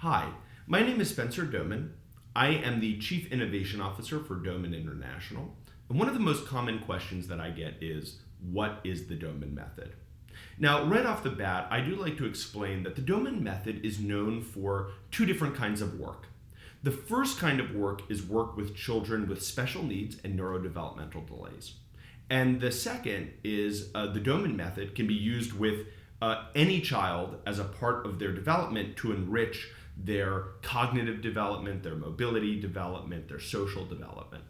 Hi, my name is Spencer Doman. I am the Chief Innovation Officer for Doman International. And one of the most common questions that I get is, what is the Doman Method? Now, right off the bat, I do like to explain that the Doman Method is known for two different kinds of work. The first kind of work is work with children with special needs and neurodevelopmental delays. And the second is the Doman Method can be used with any child as a part of their development to enrich their cognitive development, their mobility development, their social development.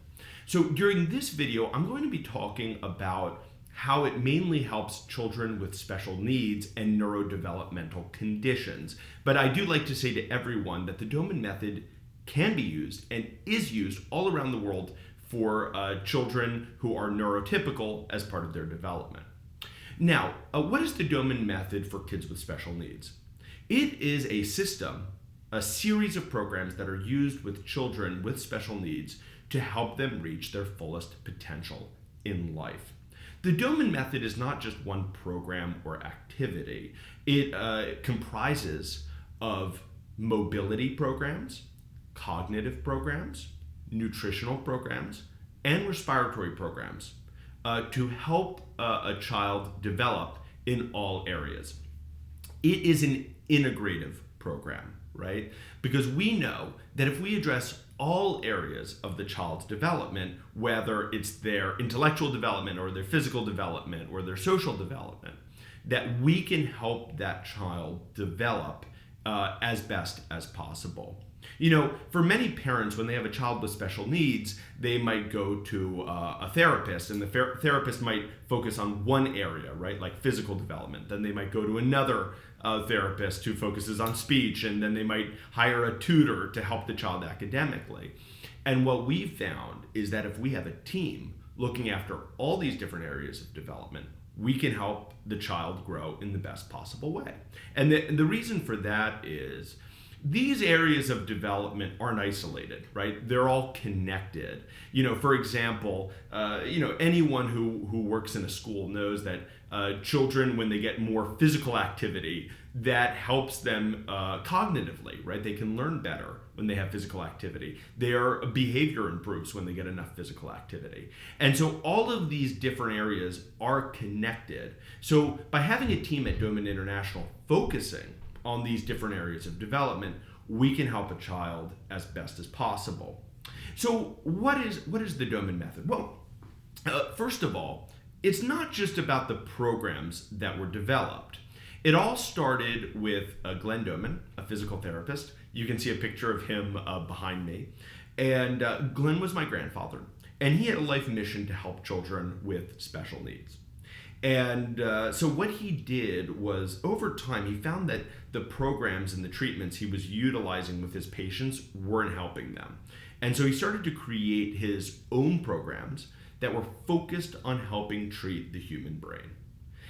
So during this video, I'm going to be talking about how it mainly helps children with special needs and neurodevelopmental conditions. But I do like to say to everyone that the Doman Method can be used and is used all around the world for children who are neurotypical as part of their development. Now, what is the Doman Method for kids with special needs? It is a system, a series of programs that are used with children with special needs to help them reach their fullest potential in life. The Doman Method is not just one program or activity. It comprises of mobility programs, cognitive programs, nutritional programs, and respiratory programs to help a child develop in all areas. It is an integrative program, right? Because we know that if we address all areas of the child's development, whether it's their intellectual development or their physical development or their social development, that we can help that child develop as best as possible. You know, for many parents, when they have a child with special needs, they might go to a therapist, and the therapist might focus on one area, right, like physical development. Then they might go to another therapist who focuses on speech, and then they might hire a tutor to help the child academically. And what we've found is that if we have a team looking after all these different areas of development, we can help the child grow in the best possible way. And the reason for that is these areas of development aren't isolated, right? They're all connected. You know, for example, anyone who works in a school knows that children, when they get more physical activity, that helps them cognitively, right? They can learn better when they have physical activity. Their behavior improves when they get enough physical activity. And so all of these different areas are connected. So by having a team at Doman International focusing on these different areas of development, we can help a child as best as possible. So what is the Doman Method? Well, first of all, it's not just about the programs that were developed. It all started with Glenn Doman, a physical therapist. You can see a picture of him behind me. And Glenn was my grandfather, and he had a life mission to help children with special needs. And so what he did was, over time, he found that the programs and the treatments he was utilizing with his patients weren't helping them. And so he started to create his own programs that were focused on helping treat the human brain.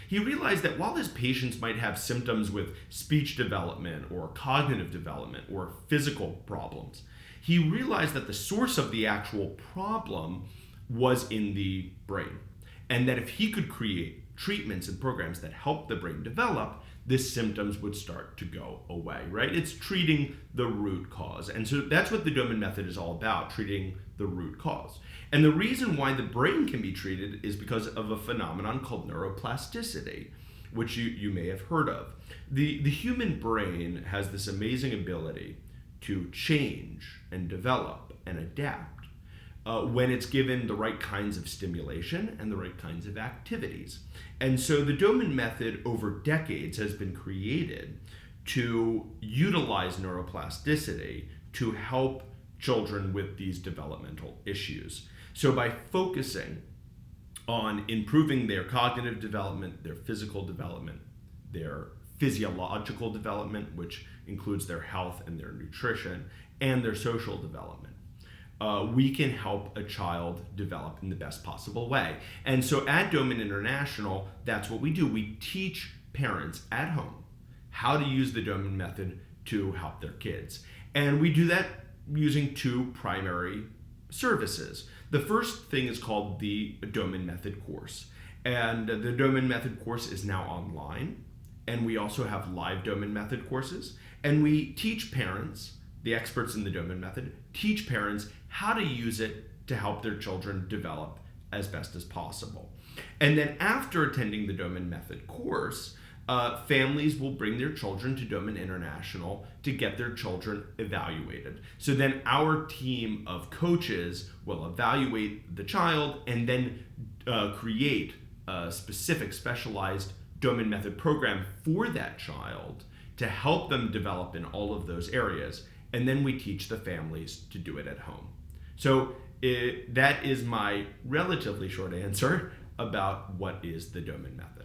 He realized that while his patients might have symptoms with speech development or cognitive development or physical problems, he realized that the source of the actual problem was in the brain. And that if he could create treatments and programs that help the brain develop, the symptoms would start to go away, right? It's treating the root cause. And so that's what the Doman Method is all about, treating the root cause. And the reason why the brain can be treated is because of a phenomenon called neuroplasticity, which you may have heard of. The human brain has this amazing ability to change and develop and adapt when it's given the right kinds of stimulation and the right kinds of activities. And so the Doman Method over decades has been created to utilize neuroplasticity to help children with these developmental issues. So by focusing on improving their cognitive development, their physical development, their physiological development, which includes their health and their nutrition, and their social development, we can help a child develop in the best possible way. And so at Doman International, that's what we do. We teach parents at home how to use the Doman Method to help their kids. And we do that using two primary services. The first thing is called the Doman Method course. And the Doman Method course is now online. and we also have live Doman Method courses. And we teach parents, the experts in the Doman Method, teach parents how to use it to help their children develop as best as possible. And then after attending the Doman Method course, families will bring their children to Doman International to get their children evaluated. So then our team of coaches will evaluate the child and then create a specific specialized Doman Method program for that child to help them develop in all of those areas. And then we teach the families to do it at home. So that is my relatively short answer about what is the Doman Method.